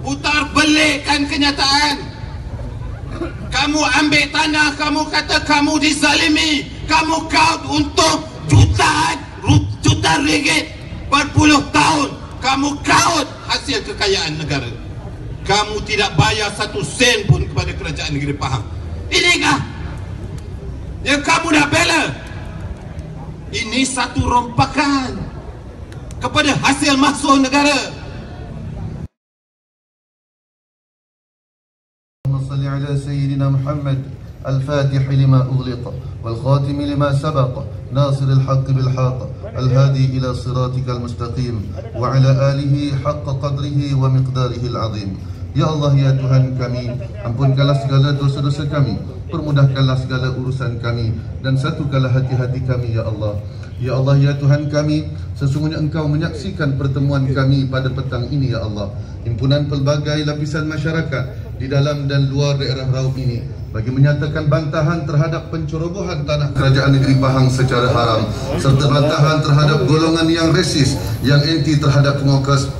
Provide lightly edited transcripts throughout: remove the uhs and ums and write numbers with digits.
putar belikkan kenyataan. Kamu ambil tanah, kamu kata kamu dizalimi, kamu kaut untuk jutaan ringgit berpuluh tahun. Kamu kaut hasil kekayaan negara. Kamu tidak bayar 1 sen pun kepada kerajaan negeri Pahang. Inikah yang kamu nak bela? Ini satu rompakan kepada hasil mahsul negara. صل على سيدنا محمد الفاتح لما أغلق والخاتم لما سبق ناصر الحق بالحق الهادي إلى صراطك المستقيم وعلى آله حق قدره ومقداره العظيم. Ya Allah, ya Tuhan kami, ampunkanlah segala dosa-dosa kami, permudahkanlah segala urusan kami, dan satukanlah hati-hati kami, ya Allah. Ya Allah, ya Tuhan kami, sesungguhnya Engkau menyaksikan pertemuan kami pada petang ini, ya Allah. Himpunan pelbagai lapisan masyarakat di dalam dan luar daerah Raub ini bagi menyatakan bantahan terhadap pencerobohan tanah kerajaan negeri Pahang secara haram, serta bantahan terhadap golongan yang resis, yang anti terhadap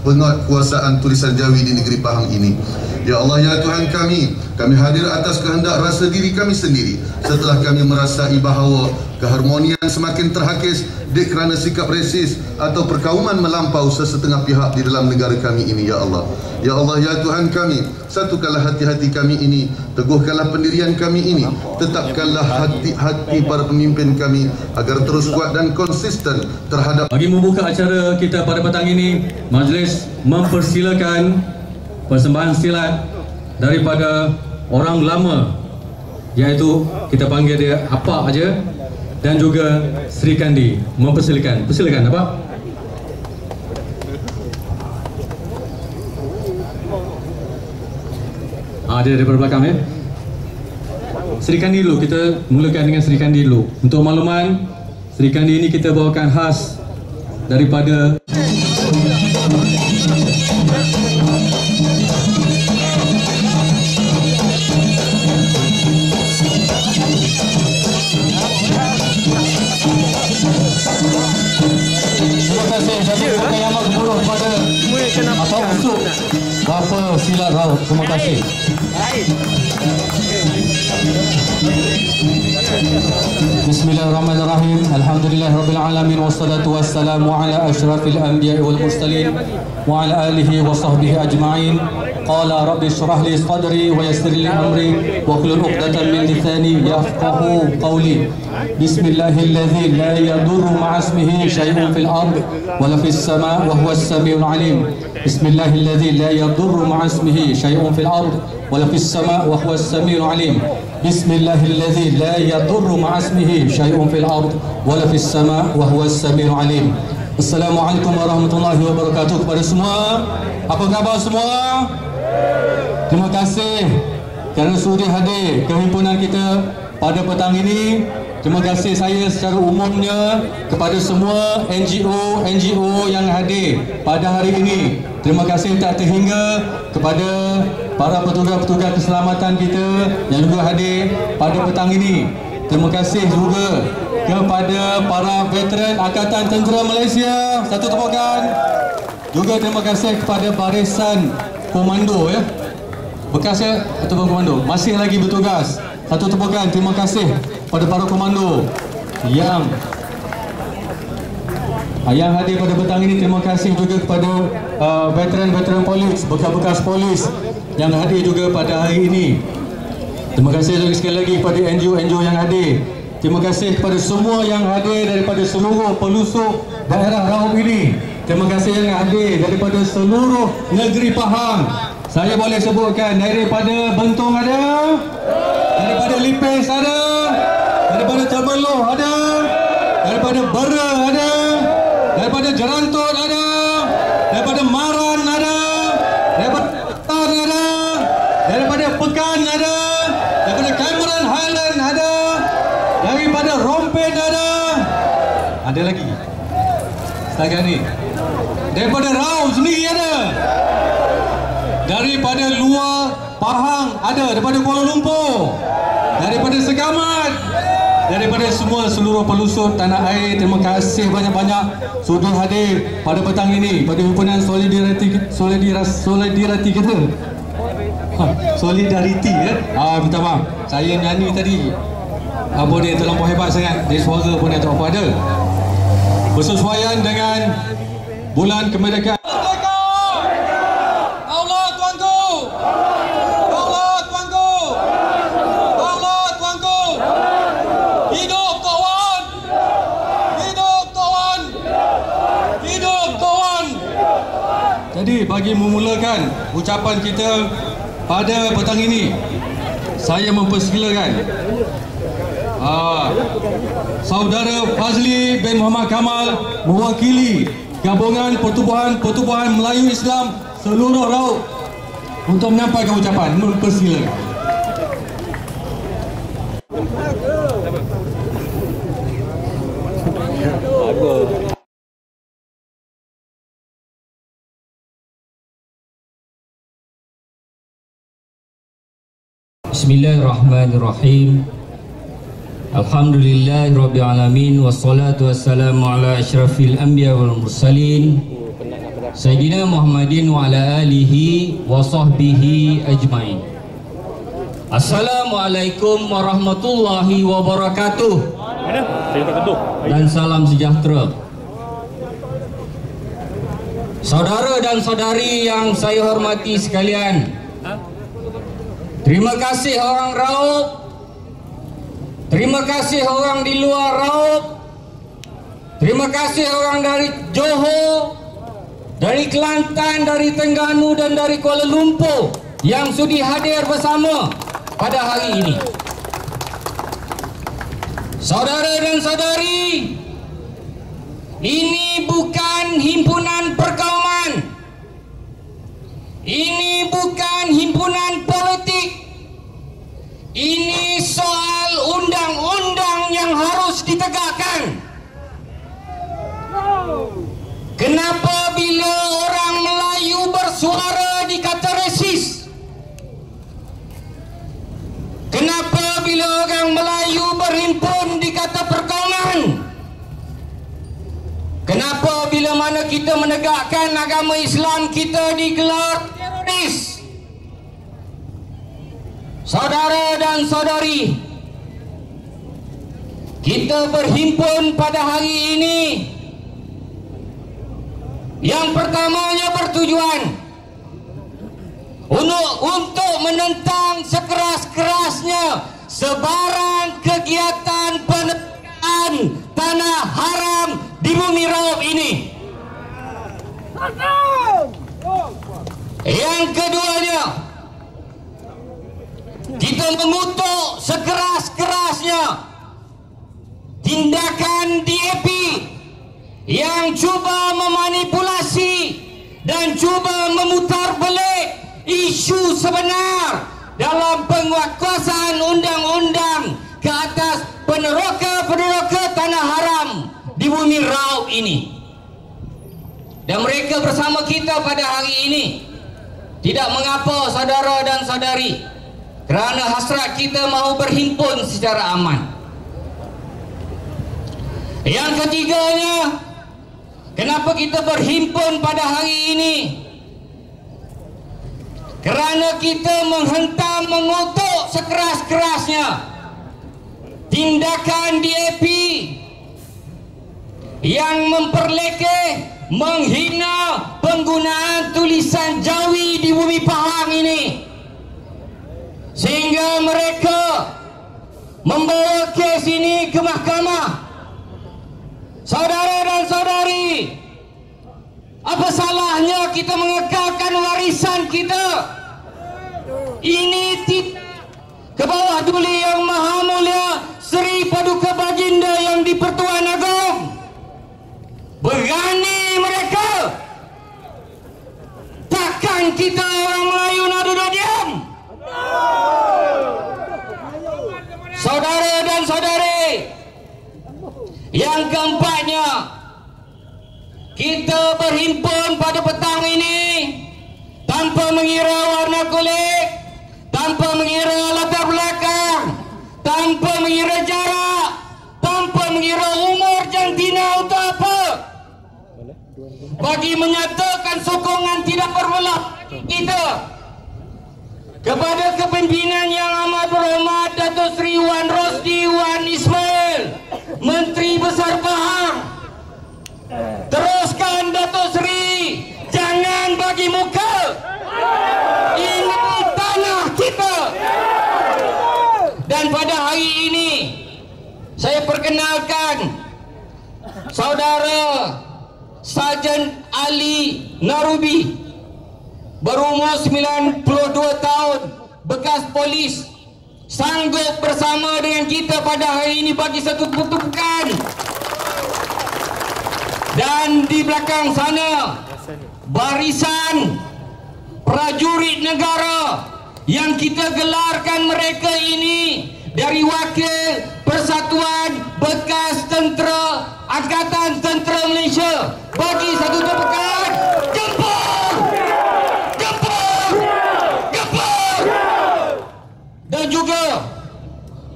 penguasaan tulisan Jawi di negeri Pahang ini. Ya Allah, ya Tuhan kami hadir atas kehendak rasa diri kami sendiri setelah kami merasai bahawa keharmonian semakin terhakis kerana sikap resis atau perkauman melampau sesetengah pihak di dalam negara kami ini, ya Allah. Ya Allah, ya Tuhan kami, satukanlah hati-hati kami ini, teguhkanlah pendirian kami ini, tetapkanlah hati-hati para pemimpin kami agar terus kuat dan konsisten terhadap. Bagi membuka acara kita pada petang ini, majlis mempersilakan persembahan silat daripada orang lama, iaitu kita panggil dia Apa aja, dan juga Sri Kandi. Persilakan Apa? Dia daripada belakang ya. Sri Kandi dulu, kita mulakan dengan Sri Kandi dulu. Untuk makluman, Sri Kandi ini kita bawakan khas daripada Bapa Silat Raub. Terima kasih. Bismillahirrahmanirrahim. Alhamdulillahirrabbilalamin. Wassalatu wassalamu ala ashrafil anbiya'i wal mursalin wa ala alihi wa sahbihi ajma'in. Qala rabbi shrah li sadri wa yassir li amri wa hlul 'uqdatam min lisani yafqahu qawli. Bismillahilladzi la yadurru ma'asmihi syai'un fil ard wa la fis sama' wa huwas samiul 'alim. Bismillahilladzi la yadurru ma'asmihi syai'un fil ard wa la fis sama' wa huwas samiul 'alim. Bismillahilladzi la yadurru ma'asmihi syai'un fil ard wa la fis sama' wa huwas samiul 'alim. Assalamualaikum warahmatullahi wabarakatuh kepada semua. Apa khabar semua? Terima kasih kerana sudi hadir ke himpunan kita pada petang ini. Terima kasih saya secara umumnya kepada semua NGO yang hadir pada hari ini. Terima kasih tak terhingga kepada para petugas-petugas keselamatan kita yang juga hadir pada petang ini. Terima kasih juga kepada para veteran Angkatan Tentera Malaysia. Satu tepukan. Juga terima kasih kepada barisan komando ya. Bekasnya ataupun komando masih lagi bertugas. Satu tepukan. Terima kasih pada para komando yang hadir pada petang ini. Terima kasih juga kepada veteran polis, bekas-bekas polis yang hadir juga pada hari ini. Terima kasih lagi sekali lagi kepada NGO yang hadir. Terima kasih kepada semua yang hadir daripada seluruh pelosok daerah Raub ini. Terima kasih yang hadir daripada seluruh negeri Pahang. Saya boleh sebutkan daripada Bentong ada, daripada Lipis ada, daripada Tebeloh ada, daripada Bera ada, daripada Jerantut ada, daripada Maran ada, daripada Tan ada, daripada Pekan ada, daripada Cameron Highland ada, daripada Rompet ada lagi setakat ni, daripada Raub sendiri ada, daripada luar Pahang ada, daripada Kuala Lumpur, daripada Segamat, daripada seluruh pelusut tanah air, terima kasih banyak-banyak sudah hadir pada petang ini pada himpunan solidariti kita. Solidariti ya. Minta maaf, saya nyanyi tadi apa dia terlampau hebat sangat, dia suara pun dia tak apa ada. Bersesuaian dengan bulan kemerdekaan. Allah Tuanku, Allah Tuanku, Allah Tuanku. Hidup Tok Wan, hidup Tok Wan, hidup Tok Wan. Jadi bagi memulakan ucapan kita pada petang ini, saya mempersilakan Saudara Fazli bin Muhammad Kamal mewakili Gabungan Pertubuhan Melayu Islam seluruh raut untuk menyampaikan ucapan. Mempersilakan. Bismillahirrahmanirrahim. Alhamdulillahirabbil alamin wassalatu wassalamu ala asyrafil anbiya wal mursalin Sayyidina Muhammadin wa ala alihi wa sahbihi ajmain. Assalamualaikum warahmatullahi wabarakatuh. Dan salam sejahtera. Saudara dan saudari yang saya hormati sekalian, terima kasih orang Raub, terima kasih orang di luar Raub, terima kasih orang dari Johor, dari Kelantan, dari Terengganu dan dari Kuala Lumpur yang sudi hadir bersama pada hari ini. Saudara dan saudari, ini bukan himpunan perkauman, ini bukan himpunan politik. Ini soal undang-undang yang harus ditegakkan. Kenapa bila orang Melayu bersuara dikata resis? Kenapa bila orang Melayu berhimpun dikata perkauman? Kenapa bila mana kita menegakkan agama Islam kita digelar teroris? Saudara dan saudari, kita berhimpun pada hari ini yang pertamanya bertujuan untuk menentang sekeras-kerasnya sebarang kegiatan penegakan tanah haram di bumi Raub ini. Yang keduanya, kita mengutuk sekeras-kerasnya tindakan DAP yang cuba memanipulasi dan cuba memutar balik isu sebenar dalam penguatkuasaan undang-undang ke atas peneroka-peneroka tanah haram di bumi Raub ini. Dan mereka bersama kita pada hari ini. Tidak mengapa saudara dan saudari, kerana hasrat kita mahu berhimpun secara aman. Yang ketiganya, kenapa kita berhimpun pada hari ini? Kerana kita menghentam, mengutuk sekeras-kerasnya tindakan DAP yang memperlekeh, menghina penggunaan tulisan Jawi di bumi Pahang ini, sehingga mereka membawa kes ini ke mahkamah. Saudara dan saudari, apa salahnya kita mengekalkan warisan kita? Ini tidak ke bawah duli Yang Maha Mulia Seri Paduka Baginda yang di-Pertuan Agong. Berani mereka. Takkan kita orang Melayu nak duduk diam? Saudara dan saudari, yang keempatnya, kita berhimpun pada petang ini tanpa mengira warna kulit, tanpa mengira latar belakang, tanpa mengira jarak, bagi menyatakan sokongan tidak berbelah kita kepada kepimpinan yang amat berhormat Datuk Seri Wan Rosdi Wan Ismail, Menteri Besar Pahang. Teruskan Datuk Seri, jangan bagi muka. Ini tanah kita. Dan pada hari ini saya perkenalkan Saudara Sarjan Ali Narubi, berumur 92 tahun, bekas polis, sanggup bersama dengan kita pada hari ini bagi satu pertubuhan. Dan di belakang sana barisan prajurit negara yang kita gelarkan mereka ini dari Wakil Persatuan Bekas Tentera Angkatan Tentera Malaysia. Bagi satu tepukan. Jempol! Jempol! Jempol! Dan juga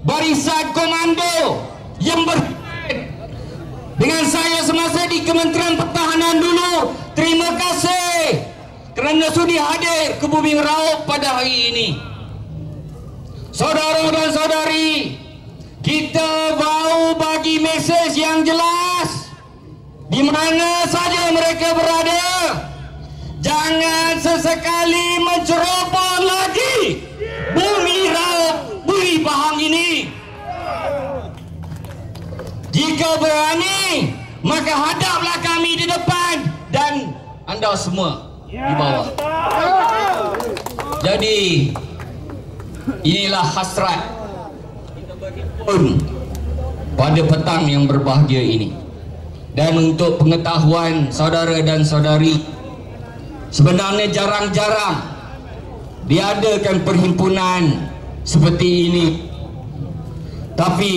barisan komando yang dengan saya semasa di Kementerian Pertahanan dulu. Terima kasih kerana sudi hadir ke Bumi Meraub pada hari ini. Saudara dan saudari, kita mahu bagi mesej yang jelas di mana saja mereka berada. Jangan sesekali menceroboh lagi Bumi Meraub, Bumi Pahang ini. Jika berani, maka hadaplah kami di depan dan anda semua di bawah. Jadi inilah hasrat pada petang yang berbahagia ini. Dan untuk pengetahuan saudara dan saudari, sebenarnya jarang-jarang diadakan perhimpunan seperti ini. Tapi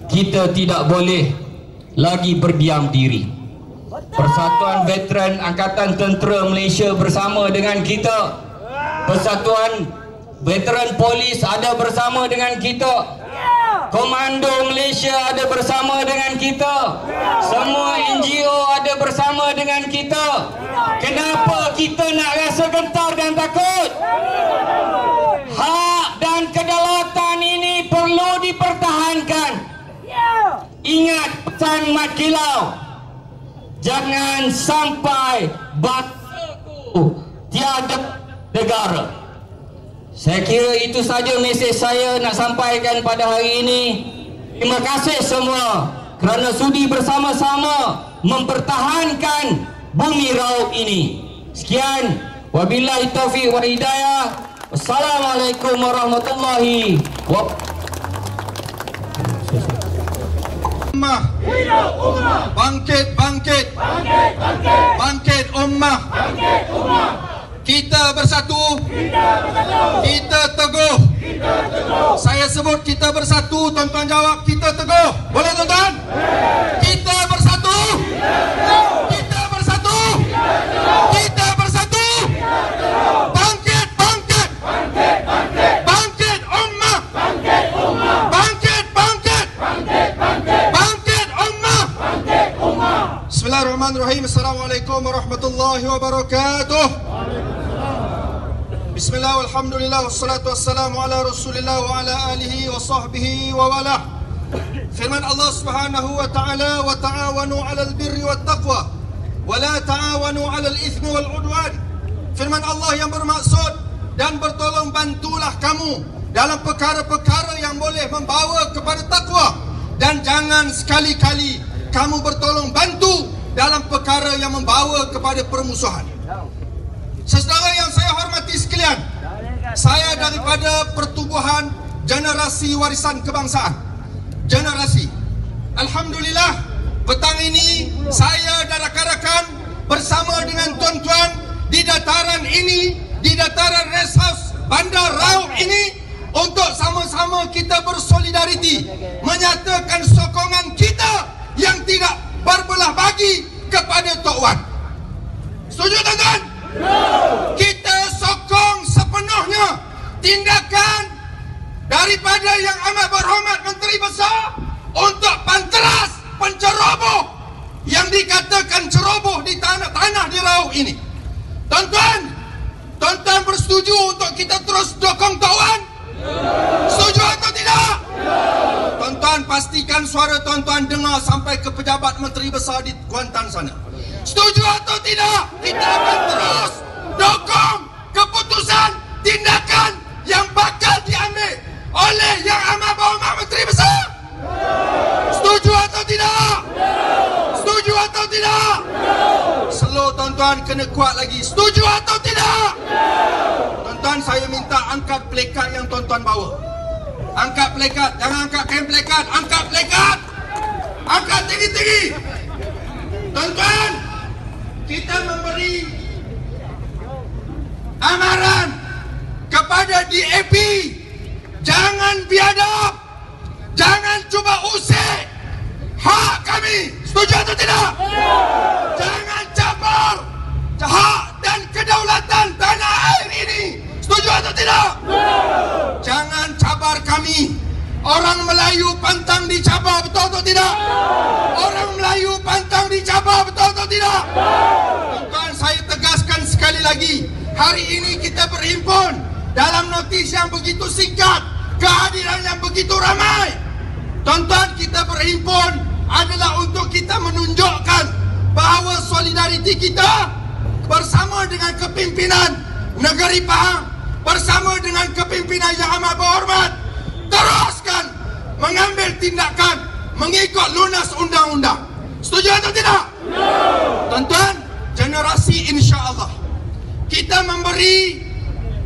kita tidak boleh lagi berdiam diri. Persatuan Veteran Angkatan Tentera Malaysia bersama dengan kita. Persatuan Veteran Polis ada bersama dengan kita. Komando Malaysia ada bersama dengan kita. Semua NGO ada bersama dengan kita. Kenapa kita nak rasa gentar dan takut? Hak dan kedaulatan ini perlu dipertahankan. Ingat pesan Mat Kilau, jangan sampai bangsaku tiada negara. Saya kira itu saja mesej saya nak sampaikan pada hari ini. Terima kasih semua kerana sudi bersama-sama mempertahankan Bumi Meraub ini. Sekian, wabillahi taufiq wa hidayah. Wassalamualaikum warahmatullahi wabarakatuh. Bangkit, bangkit, bangkit, bangkit, bangkit ummah, bangkit ummah. Kita bersatu, kita teguh, Saya sebut kita bersatu, tuan-tuan jawab kita teguh. Boleh tuan-tuan? Kita bersatu, kita bersatu, kita bersatu. Bangkit, bangkit, bangkit, bangkit, bangkit ummah, bangkit ummah, bangkit, bangkit, bangkit, bangkit, bangkit ummah, bangkit ummah. Bismillahirrahmanirrahim. Assalamualaikum warahmatullahi wabarakatuh. Bismillah, alhamdulillah, wassalatu wassalamu ala rasulillah wa ala alihi wa sahbihi wa wala. Firman Allah subhanahu wa ta'ala, wa ta'awanu ala albirri wa taqwa wa la ta'awanu ala al-ithmi wal udwan. Firman Allah yang bermaksud, dan bertolong bantulah kamu dalam perkara-perkara yang boleh membawa kepada takwa, dan jangan sekali-kali kamu bertolong bantu dalam perkara yang membawa kepada permusuhan. Saudara yang saya hormati sekalian, saya daripada pertubuhan generasi warisan kebangsaan. Generasi. Alhamdulillah, petang ini saya dan rakan-rakan bersama dengan tuan-tuan di dataran ini, di dataran Rest House Bandar Raub ini, untuk sama-sama kita bersolidariti, menyatakan sokongan kita yang tidak berbelah bagi kepada Tok Wan. Setuju tuan-tuan? Kita sokong sepenuhnya tindakan daripada yang amat berhormat Menteri Besar untuk panteras penceroboh yang dikatakan ceroboh di tanah di Raub ini. Tuan-tuan bersetuju untuk kita terus dokong Tawan? Setuju atau tidak? Tuan-tuan, pastikan suara tuan-tuan dengar sampai ke pejabat menteri besar di Kuantan sana. Setuju atau tidak? Kita akan terus dokong keputusan tindakan yang bakal diambil oleh Yang Amat Berhormat Menteri Besar. Setuju atau tidak? Setuju atau tidak? Slow tuan-tuan, kena kuat lagi. Setuju atau tidak? Tuan-tuan, saya minta angkat plekat yang tuan-tuan bawa. Angkat plekat, jangan angkat kain plekat. Angkat plekat, angkat tinggi-tinggi. Tuan-tuan, kita memberi amaran kepada DAP, jangan biadab, jangan cuba usik hak kami. Setuju atau tidak? Jangan cabar hak dan kedaulatan tanah air ini. Setuju atau tidak? Jangan cabar kami. Orang Melayu pantang dicabar, betul atau tidak? Orang Melayu pantang dicabar, betul atau tidak? Tuan-tuan, saya tegaskan sekali lagi, hari ini kita berhimpun dalam notis yang begitu singkat, kehadiran yang begitu ramai. Tuan-tuan, kita berhimpun adalah untuk kita menunjukkan bahawa solidariti kita bersama dengan kepimpinan Negeri Pahang, bersama dengan kepimpinan Yang Amat Berhormat, teruskan mengambil tindakan mengikut lunas undang-undang. Setuju atau tidak? Tuan-tuan, generasi insya-Allah kita memberi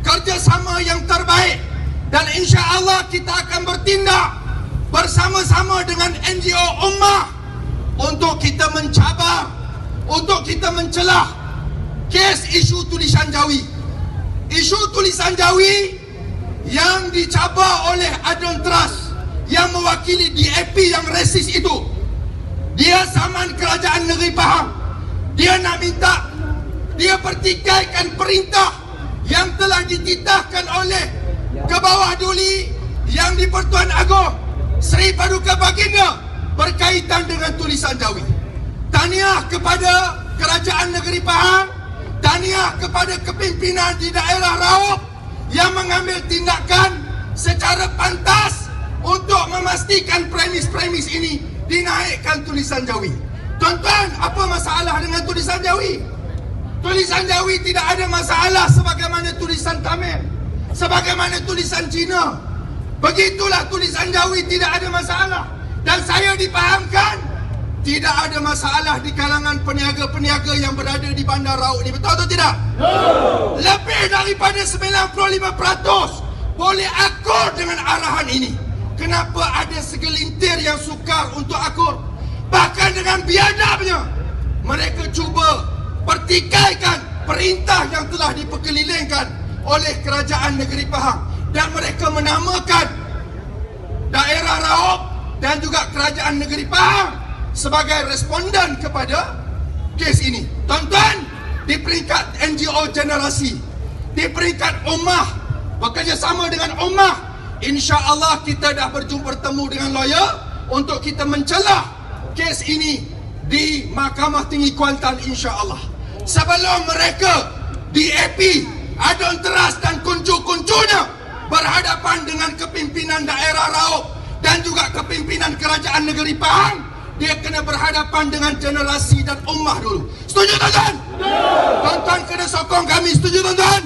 kerjasama yang terbaik dan insya-Allah kita akan bertindak bersama-sama dengan NGO Ummah untuk kita mencabar, untuk kita mencelah kes isu tulisan Jawi. Isu tulisan Jawi yang dicabar oleh Adon Trust yang mewakili DAP yang resis itu. Dia saman kerajaan negeri Pahang. Dia nak minta, dia pertikaikan perintah yang telah dititahkan oleh Kebawah Duli yang di Pertuan Agong Seri Paduka Baginda berkaitan dengan tulisan Jawi. Tahniah kepada kerajaan negeri Pahang, tahniah kepada kepimpinan di daerah Raub yang mengambil tindakan secara pantas untuk memastikan premis-premis ini dinaikkan tulisan Jawi. Tuan-tuan, apa masalah dengan tulisan Jawi? Tulisan Jawi tidak ada masalah sebagaimana tulisan Tamil, sebagaimana tulisan Cina. Begitulah tulisan Jawi tidak ada masalah. Dan saya dipahamkan tidak ada masalah di kalangan peniaga-peniaga yang berada di Bandar Raub ini. Betul atau tidak? Lebih daripada 95% boleh akur dengan arahan ini. Kenapa ada segelintir yang sukar untuk akur? Bahkan dengan biadabnya mereka cuba pertikaikan perintah yang telah diperkelilingkan oleh kerajaan negeri Pahang. Dan mereka menamakan daerah Raub dan juga kerajaan negeri Pahang sebagai responden kepada kes ini. Tuan-tuan, di peringkat NGO generasi, di peringkat Ummah, bekerjasama dengan Ummah, insya-Allah kita dah bertemu dengan lawyer untuk kita mencelah kes ini di Mahkamah Tinggi Kuantan, insya-Allah. Sebelum mereka DAP, Adon Trust dan kuncu-kuncunya berhadapan dengan kepimpinan daerah Raub dan juga kepimpinan kerajaan negeri Pahang, dia kena berhadapan dengan generasi dan Ummah dulu. Setuju tuan-tuan? Tuan-tuan kena sokong kami. Setuju tuan-tuan?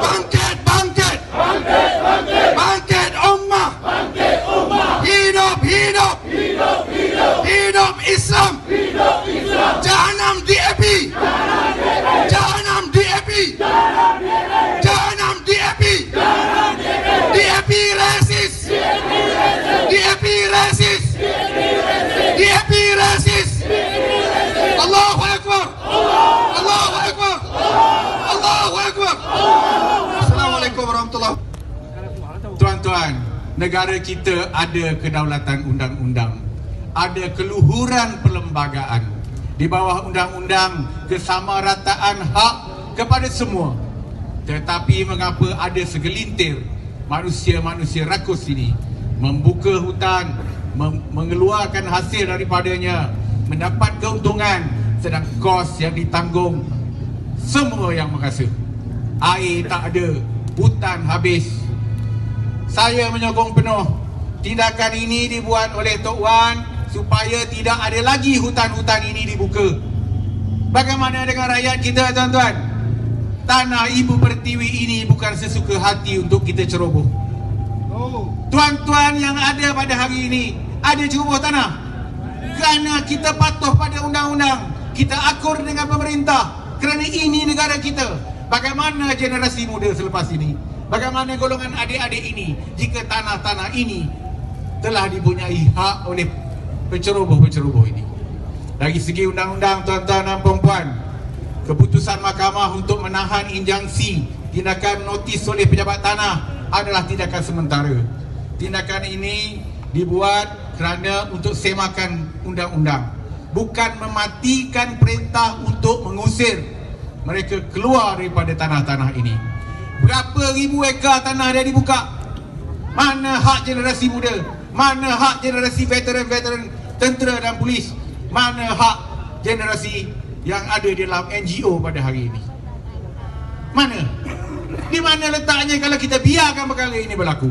Bangkit, bangkit, bangkit, bangkit, bangkit Ummah, bangkit Ummah. Hidup, hidup, hidup, hidup, hidup Islam, hidup Islam. Jahanam DAP, jahanam DAP, jahanam DAP, DAP resis, DAP resis, DAP resis. Allahu Akbar, Allahu Akbar, Allahu Akbar. Assalamualaikum warahmatullahi wabarakatuh. Tuan-tuan, negara kita ada kedaulatan undang-undang, ada keluhuran perlembagaan di bawah undang-undang kesamarataan hak kepada semua. Tetapi mengapa ada segelintir manusia-manusia rakus ini membuka hutan, mengeluarkan hasil daripadanya mendapat keuntungan, sedang kos yang ditanggung semua yang merasa. Air tak ada, hutan habis. Saya menyokong penuh tindakan ini dibuat oleh Tok Wan supaya tidak ada lagi hutan-hutan ini dibuka. Bagaimana dengan rakyat kita, tuan-tuan? Tanah Ibu Pertiwi ini bukan sesuka hati untuk kita ceroboh. Tuan-tuan yang ada pada hari ini, ada ceroboh tanah kerana kita patuh pada undang-undang, kita akur dengan pemerintah kerana ini negara kita. Bagaimana generasi muda selepas ini? Bagaimana golongan adik-adik ini jika tanah-tanah ini telah dipunyai hak oleh penceroboh-penceroboh ini? Dari segi undang-undang, tuan-tuan dan puan-puan, keputusan mahkamah untuk menahan injunksi tindakan notis oleh pejabat tanah adalah tindakan sementara. Tindakan ini dibuat kerana untuk semakan undang-undang, bukan mematikan perintah untuk mengusir mereka keluar daripada tanah-tanah ini. Berapa ribu ekar tanah dah dibuka? Mana hak generasi muda? Mana hak generasi veteran-veteran tentera dan polis? Mana hak generasi yang ada di dalam NGO pada hari ini? Mana? Di mana letaknya kalau kita biarkan perkara ini berlaku?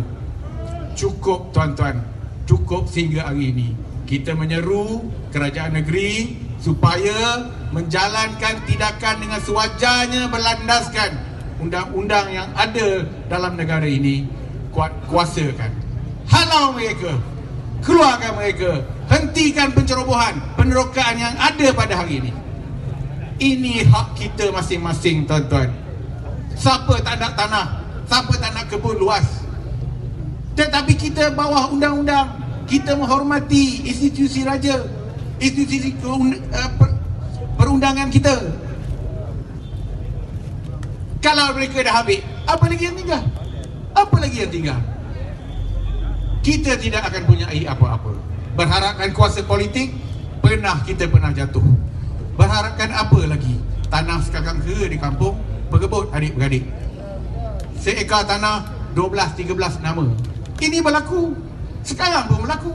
Cukup, tuan-tuan. Cukup sehingga hari ini. Kita menyeru kerajaan negeri supaya menjalankan tindakan dengan sewajarnya berlandaskan undang-undang yang ada dalam negara ini. Kuasakan, halau mereka, keluarkan mereka, hentikan pencerobohan, penerokaan yang ada pada hari ini. Ini hak kita masing-masing, tuan-tuan. Siapa tak nak tanah, siapa tak nak kebun luas, tetapi kita bawah undang-undang. Kita menghormati institusi raja, institusi perundangan kita. Kalau mereka dah habis, apa lagi yang tinggal? Apa lagi yang tinggal? Kita tidak akan punya apa-apa. Berharapkan kuasa politik, kita pernah jatuh. Berharapkan apa lagi? Tanah sekarang ke di kampung, berkebut adik-beradik. Seekar tanah 12-13 nama. Ini berlaku. Sekarang pun berlaku.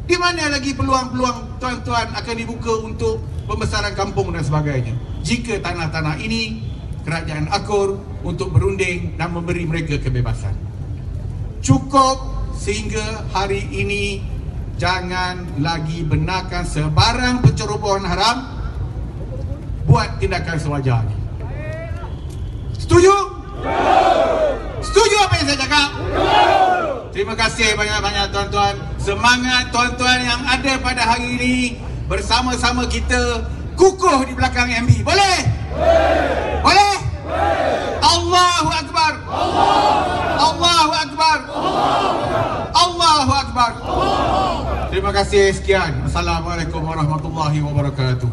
Di mana lagi peluang-peluang, tuan-tuan, akan dibuka untuk pembesaran kampung dan sebagainya jika tanah-tanah ini kerajaan akur untuk berunding dan memberi mereka kebebasan? Cukup sehingga hari ini. Jangan lagi benarkan sebarang pencerobohan haram. Buat tindakan sewajarnya. Setuju? Setuju apa yang saya cakap? Terima kasih banyak-banyak, tuan-tuan. Semangat tuan-tuan yang ada pada hari ini. Bersama-sama kita kukuh di belakang MB. Boleh? Boleh? Allahu Akbar. Allahu Akbar. Allahu Akbar. Terima kasih, sekian. Assalamualaikum warahmatullahi wabarakatuh.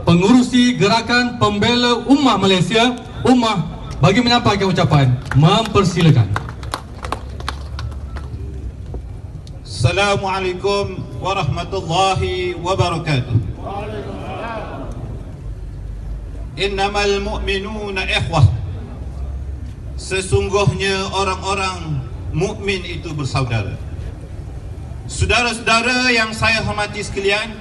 Pengurusi Gerakan Pembela Ummah Malaysia, Ummah, bagi menyampaikan ucapan, mempersilakan. Assalamualaikum warahmatullahi wabarakatuh. Innamal mu'minuna ikhwah. Sesungguhnya orang-orang mukmin itu bersaudara. Saudara-saudara yang saya hormati sekalian,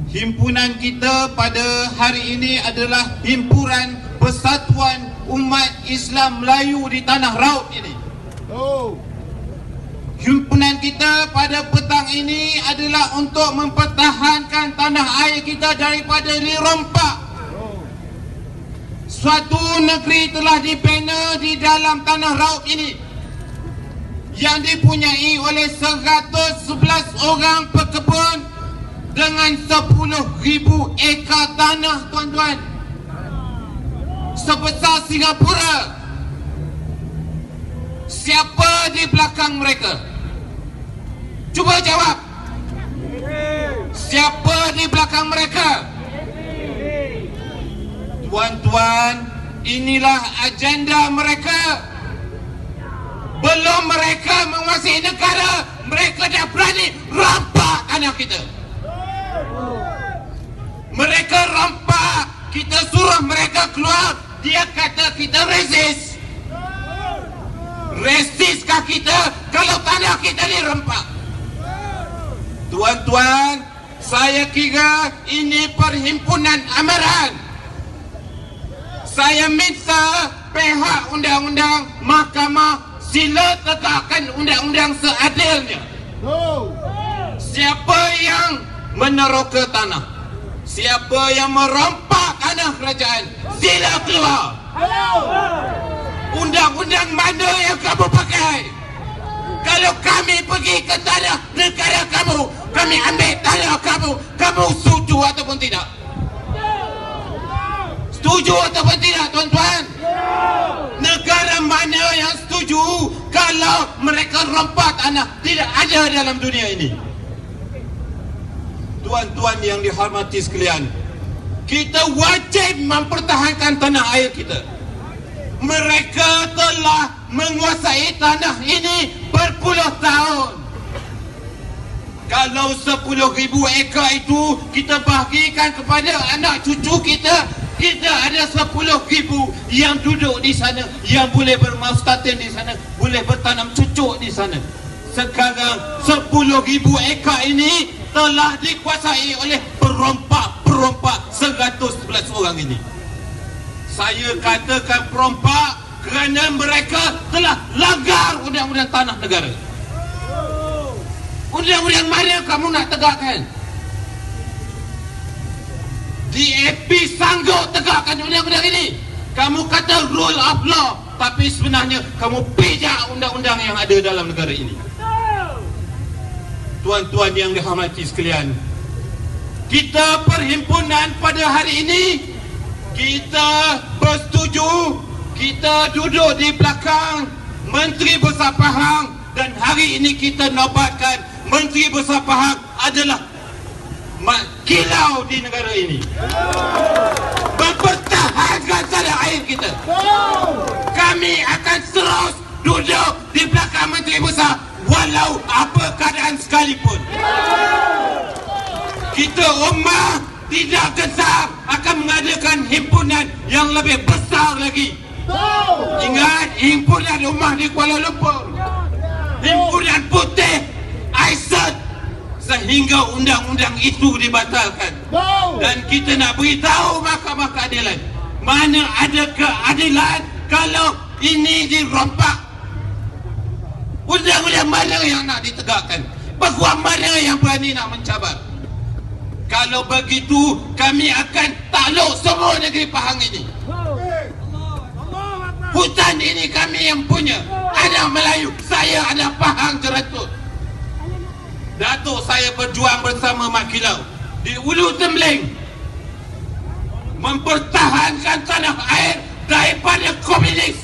himpunan kita pada hari ini adalah Himpunan Persatuan Umat Islam Melayu di Tanah Raut ini. Himpunan kita pada petang ini adalah untuk mempertahankan tanah air kita daripada dirompak. Suatu negeri telah dibina di dalam Tanah Raut ini yang dipunyai oleh 111 orang pekebun dengan 10,000 ekar tanah, tuan-tuan, sebesar Singapura. Siapa di belakang mereka? Cuba jawab. Siapa di belakang mereka? Tuan-tuan, inilah agenda mereka. Belum mereka menguasai negara, mereka dah berani rampak tanah kita. Mereka rampak, kita suruh mereka keluar, dia kata kita resist. Resiskah kita kalau tanah kita dirempak? Tuan-tuan, Saya kira ini perhimpunan amaran. Saya minta pihak undang-undang mahkamah sila tegakkan undang-undang seadilnya. Siapa yang meneroka tanah, siapa yang merompak tanah kerajaan, sila keluar. Undang-undang mana yang kamu pakai? Kalau kami pergi ke tanah negara kamu, kami ambil tanah kamu, kamu setuju ataupun tidak? Setuju ataupun tidak, tuan-tuan? Negara mana yang setuju kalau mereka rompak tanah? Tidak ada dalam dunia ini. Tuan-tuan yang dihormati sekalian, kita wajib mempertahankan tanah air kita. Mereka telah menguasai tanah ini berpuluh tahun. Kalau 10,000 ekar itu kita bahagikan kepada anak cucu kita, kita ada 10,000 yang duduk di sana, yang boleh bermaustatin di sana, boleh bertanam cucuk di sana. Sekarang 10,000 ekar ini telah dikuasai oleh perompak 111 orang ini. Saya katakan perompak kerana mereka telah langgar undang-undang tanah negara. Undang-undang mana kamu nak tegakkan? DAP sanggup tegakkan undang-undang ini. Kamu kata rule of law, tapi sebenarnya kamu pijak undang-undang yang ada dalam negara ini. Tuan-tuan yang dihormati sekalian, kita perhimpunan pada hari ini, kita bersetuju, kita duduk di belakang Menteri Besar Pahang, dan hari ini kita nobatkan Menteri Besar Pahang adalah kilau di negara ini, mempertahankan tanah air kita. Kami akan terus duduk di belakang Menteri Besar walau apa keadaan sekalipun. Kita ummah tidak gentar akan mengadakan himpunan yang lebih besar lagi. Ingat, himpunan ummah di Kuala Lumpur, himpunan putih AISAT, sehingga undang-undang itu dibatalkan. Dan kita nak beritahu Mahkamah Keadilan, mana ada keadilan kalau ini dirompak? Undang-undang mana yang nak ditegakkan? Peguam mana yang berani nak mencabar? Kalau begitu, kami akan takluk semua negeri Pahang ini. Hutan ini kami yang punya. Ada Melayu, saya ada Pahang Jeratut. Datuk saya berjuang bersama Mak Kilau di Ulu Tembeling, mempertahankan tanah air daripada komunis,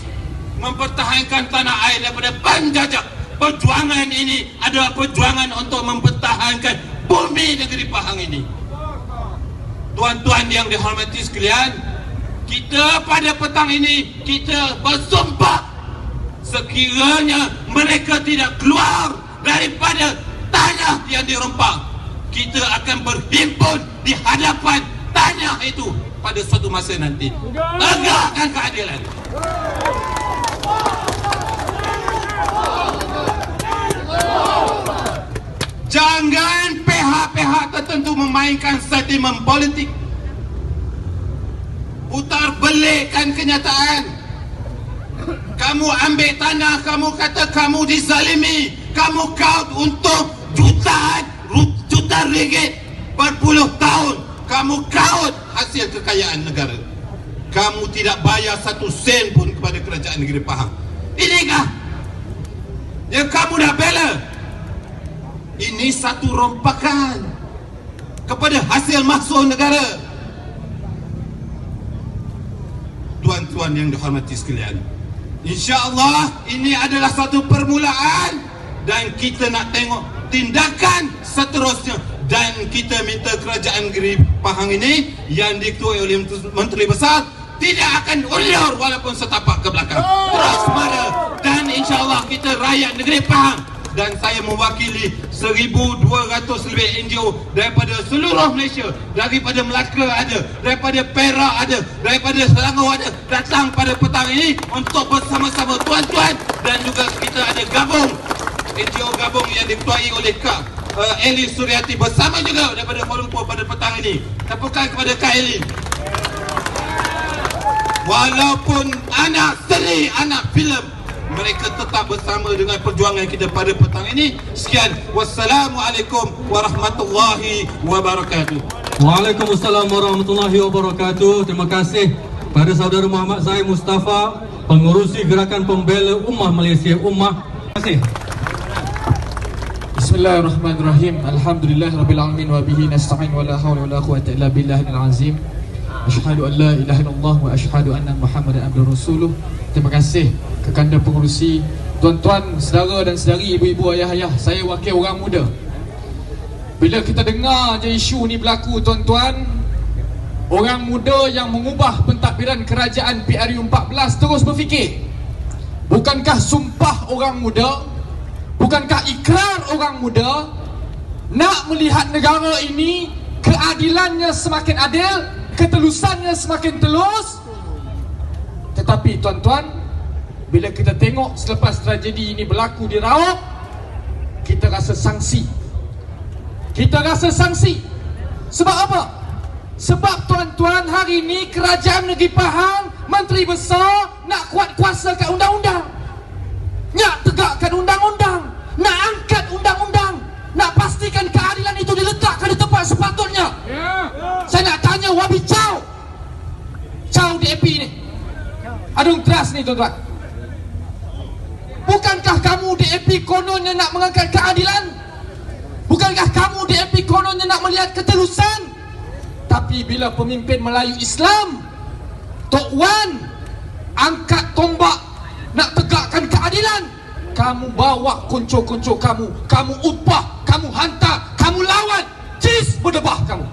mempertahankan tanah air daripada penjajah. Perjuangan ini adalah perjuangan untuk mempertahankan bumi negeri Pahang ini. Tuan-tuan yang dihormati sekalian, kita pada petang ini kita bersumpah, sekiranya mereka tidak keluar daripada tanah yang dirompak, kita akan berhimpun di hadapan tanah itu pada suatu masa nanti. Tegakkan keadilan. Jangan pihak-pihak tertentu memainkan sentimen politik, putar belikkan kenyataan. Kamu ambil tanah, kamu kata kamu dizalimi, kamu kaut untuk juta ringgit berpuluh tahun, kamu kaut hasil kekayaan negara. Kamu tidak bayar 1 sen pun kepada kerajaan negeri Pahang. Inikah yang kamu dah bela? Ini satu rompakan kepada hasil mahsul negara. Tuan-tuan yang dihormati sekalian, insya-Allah ini adalah satu permulaan dan kita nak tengok tindakan seterusnya. Dan kita minta kerajaan negeri Pahang ini yang diketuai oleh Menteri Besar tidak akan ulur walaupun setapak ke belakang, terus mara. Dan insya-Allah kita rakyat negeri Pahang, dan saya mewakili 1,200 lebih NGO daripada seluruh Malaysia, daripada Melaka ada, daripada Perak ada, daripada Selangor ada, datang pada petang ini untuk bersama-sama tuan-tuan. Dan juga kita ada gabung NGO gabung yang diketuai oleh KAP, Elin Suryati bersama juga daripada Forum Puan pada petang ini. Tepukan kepada Kak Elin. Walaupun anak seni, anak filem, mereka tetap bersama dengan perjuangan kita pada petang ini. Sekian. Wassalamualaikum warahmatullahi wabarakatuh. Waalaikumsalam warahmatullahi wabarakatuh. Terima kasih pada saudara Muhammad Zaid Mustafa, pengurusi Gerakan Pembela Ummah Malaysia Ummah. Terima kasih. Bismillahirrahmanirrahim. Alhamdulillahirabbil alamin wa bihi nasta'in wa la haula wa la quwwata illa billahil azim. Asyhadu an la ilaha illallah wa asyhadu anna Muhammadan abduhu rasuluh. Terima kasih kekanda pengurusi, tuan-tuan, saudara dan saudari, ibu-ibu, ayah-ayah. Saya wakil orang muda. Bila kita dengar je isu ni berlaku, tuan-tuan, orang muda yang mengubah pentadbiran kerajaan PRU 14 terus berfikir, bukankah sumpah orang muda, bukankah ikrar orang muda nak melihat negara ini keadilannya semakin adil, ketelusannya semakin telus? Tetapi tuan-tuan, bila kita tengok selepas tragedi ini berlaku di Raub, kita rasa sangsi. Kita rasa sangsi. Sebab apa? Sebab tuan-tuan, hari ini kerajaan negeri Pahang, Menteri Besar nak kuat kuasa kat undang-undang, nak tegakkan undang-undang, nak angkat undang-undang, nak pastikan keadilan itu diletakkan di tempat sepatutnya. Saya nak tanya Wabi Chow DAP ni, Adung Teras ni, tuan-tuan, bukankah kamu DAP kononnya nak mengangkat keadilan? Bukankah kamu DAP kononnya nak melihat ketelusan? Tapi bila pemimpin Melayu Islam, Tok Wan, angkat tombak nak tegakkan keadilan, kamu bawa kunco-kunco kamu upah, kamu hantar, kamu lawan, cis berdebah kamu.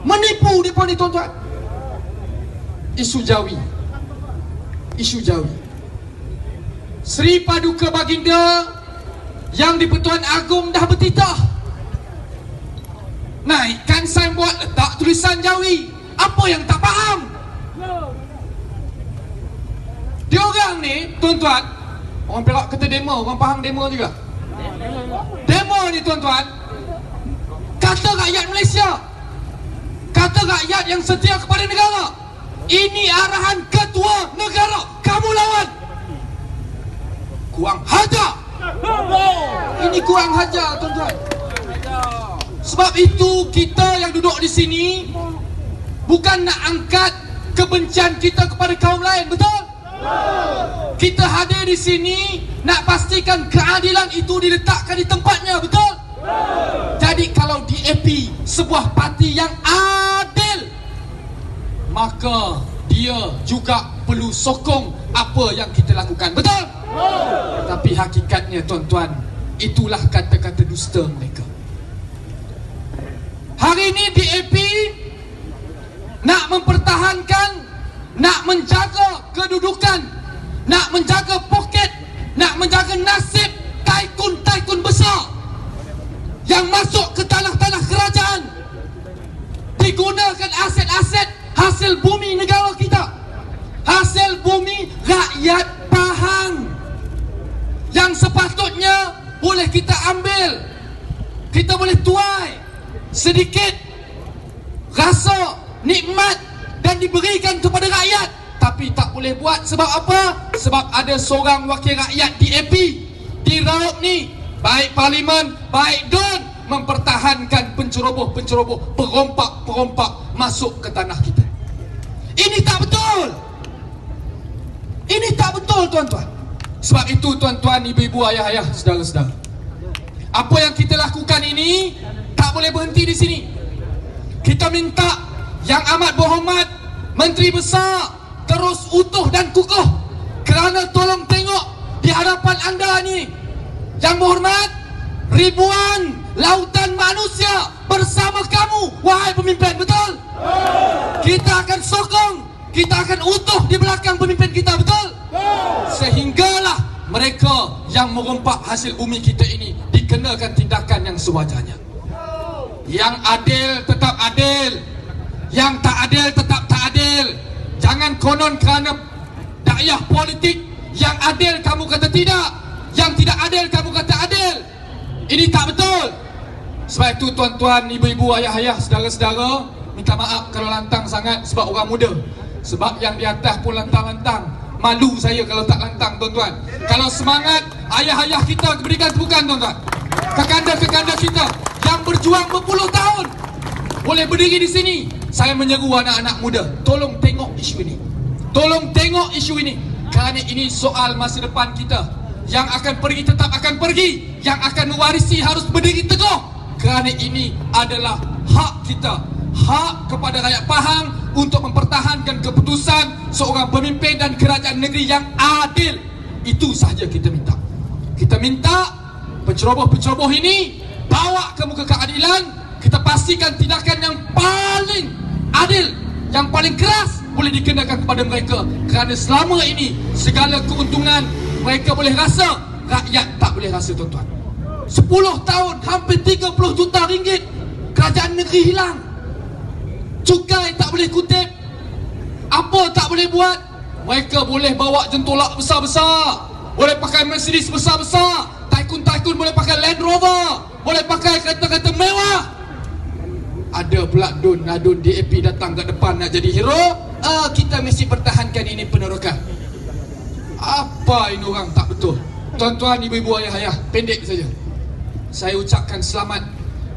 Menipu depa ni, tuan-tuan. Isu Jawi, isu Jawi. Sri Paduka Baginda yang di Pertuan Agong dah bertitah, naikkan signboard, letak tulisan Jawi. Apa yang tak faham? Diorang ni, tuan-tuan, orang Perak kata demo, orang Pahang demo juga. Demo ni, tuan-tuan, kata rakyat Malaysia, kata rakyat yang setia kepada negara. Ini arahan ketua negara, kamu lawan. Kurang hajar. Ini kurang hajar, tuan-tuan. Sebab itu kita yang duduk di sini bukan nak angkat kebencian kita kepada kaum lain, betul? Kita hadir di sini nak pastikan keadilan itu diletakkan di tempatnya, betul? Jadi kalau DAP sebuah parti yang adil, maka dia juga perlu sokong apa yang kita lakukan, betul? Tapi hakikatnya, tuan-tuan, itulah kata-kata dusta mereka. Hari ini DAP nak mempertahankan, nak menjaga kedudukan, nak menjaga poket, nak menjaga nasib taikun-taikun besar yang masuk ke tanah-tanah kerajaan, digunakan aset-aset hasil bumi negara kita, hasil bumi rakyat Pahang, yang sepatutnya boleh kita ambil, kita boleh tuai sedikit rasa nikmat dan diberikan kepada rakyat. Tapi tak boleh buat. Sebab apa? Sebab ada seorang wakil rakyat DAP di Raub ni, baik parlimen, baik DUN, mempertahankan penceroboh-penceroboh, perompak-perompak masuk ke tanah kita. Ini tak betul. Ini tak betul, tuan-tuan. Sebab itu, tuan-tuan, ibu-ibu, ayah-ayah, saudara-saudara, apa yang kita lakukan ini tak boleh berhenti di sini. Kita minta Yang Amat Berhormat Menteri Besar terus utuh dan kukuh, kerana tolong tengok di hadapan anda ni, Yang Berhormat, ribuan lautan manusia bersama kamu, wahai pemimpin, betul? Kita akan sokong, kita akan utuh di belakang pemimpin kita, betul? Sehinggalah mereka yang merompak hasil bumi kita ini dikenakan tindakan yang sewajarnya. Yang adil tetap adil, yang tak adil tetap tak adil. Jangan konon kerana dakwah politik, yang adil kamu kata tidak, yang tidak adil kamu kata adil. Ini tak betul. Sebab itu tuan-tuan, ibu-ibu, ayah-ayah, saudara-saudara, minta maaf kalau lantang sangat sebab orang muda. Sebab yang di atas pun lantang-lantang. Malu saya kalau tak lantang, tuan-tuan. Kalau semangat ayah-ayah kita, berikan tepukan, tuan-tuan. Kekanda-kekanda kita yang berjuang berpuluh tahun boleh berdiri di sini. Saya menyeru anak-anak muda, tolong tengok isu ini. Tolong tengok isu ini. Kerana ini soal masa depan kita. Yang akan pergi tetap akan pergi, yang akan mewarisi harus berdiri teguh. Kerana ini adalah hak kita, hak kepada rakyat Pahang untuk mempertahankan keputusan seorang pemimpin dan kerajaan negeri yang adil. Itu sahaja kita minta. Kita minta penceroboh-penceroboh ini bawa ke muka keadilan. Kita pastikan tindakan yang paling adil, yang paling keras boleh dikenakan kepada mereka. Kerana selama ini segala keuntungan mereka boleh rasa, rakyat tak boleh rasa, tuan-tuan. 10 tahun, hampir 30 juta ringgit kerajaan negeri hilang. Cukai tak boleh kutip, apa tak boleh buat. Mereka boleh bawa jentolak besar-besar, boleh pakai Mercedes besar-besar, Tycoon boleh pakai Land Rover, boleh pakai kereta-kereta mewah. Ada pula nadun DAP datang ke depan nak jadi hero. Kita mesti pertahankan ini penerokan. Apa ini orang tak betul. Tuan-tuan, ibu-ibu, ayah-ayah, pendek saja. Saya ucapkan selamat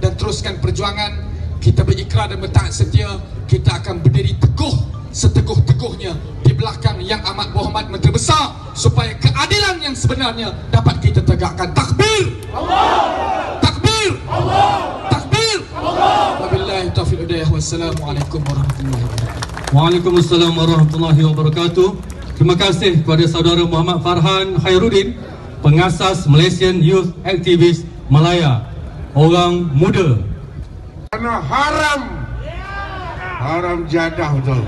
dan teruskan perjuangan. Kita berikrar dan bertahan setia. Kita akan berdiri teguh, seteguh-teguhnya di belakang yang amat berhormat Menteri Besar, supaya keadilan yang sebenarnya dapat kita tegakkan. Takbir! Allah! Takbir! Allah! Takbir! Allah! Wabillahi taufiq wal hidayah. Wassalamualaikum warahmatullahi wabarakatuh. Waalaikumsalam warahmatullahi wabarakatuh. Terima kasih kepada saudara Muhammad Farhan Khairuddin, pengasas Malaysian Youth Activist Malaya, orang muda. Karena haram jadah betul.